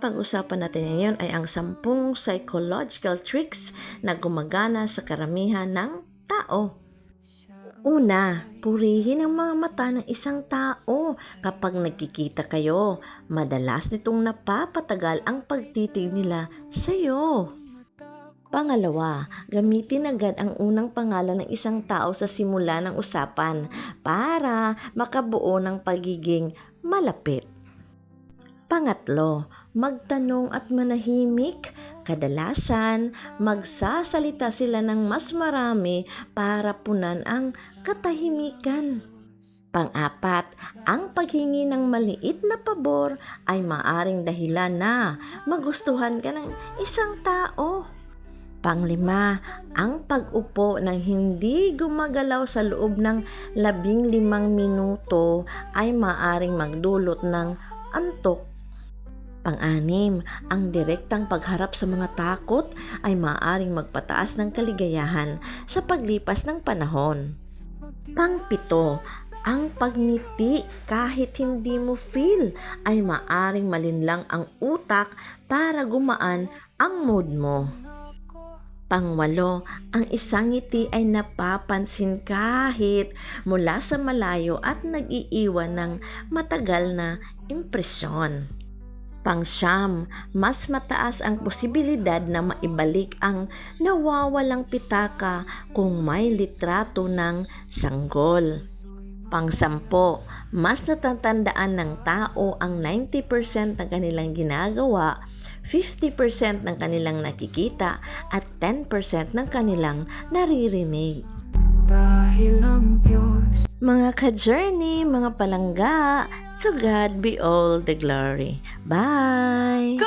pag-usapan natin ngayon ay ang 10 psychological tricks na gumagana sa karamihan ng tao. Una, purihin ang mga mata ng isang tao kapag nagkikita kayo. Madalas nitong napapatagal ang pagtitig nila sa iyo. Pangalawa, gamitin agad ang unang pangalan ng isang tao sa simula ng usapan para makabuo ng pagiging malapit. Pangatlo, magtanong at manahimik. Kadalasan, magsasalita sila ng mas marami para punan ang katahimikan. Pang-apat, ang paghingi ng maliit na pabor ay maaring dahilan na magustuhan ka ng isang tao. Panglima, ang pag-upo ng hindi gumagalaw sa loob ng 15 minuto ay maaring magdulot ng antok. Pang-anim, ang direktang pagharap sa mga takot ay maaaring magpataas ng kaligayahan sa paglipas ng panahon. Pang-pito, ang pagngiti kahit hindi mo feel ay maaaring malinlang ang utak para gumaan ang mood mo. Pang-walo, ang isang ngiti ay napapansin kahit mula sa malayo at nag-iiwan ng matagal na impresyon. Pang-siyam, mas mataas ang posibilidad na maibalik ang nawawalang pitaka kung may litrato ng sanggol. Pang-sampo, mas natatandaan ng tao ang 90% ng kanilang ginagawa, 50% ng kanilang nakikita at 10% ng kanilang naririnig. Mga ka-journey, mga palangga, to God be all the glory. Bye!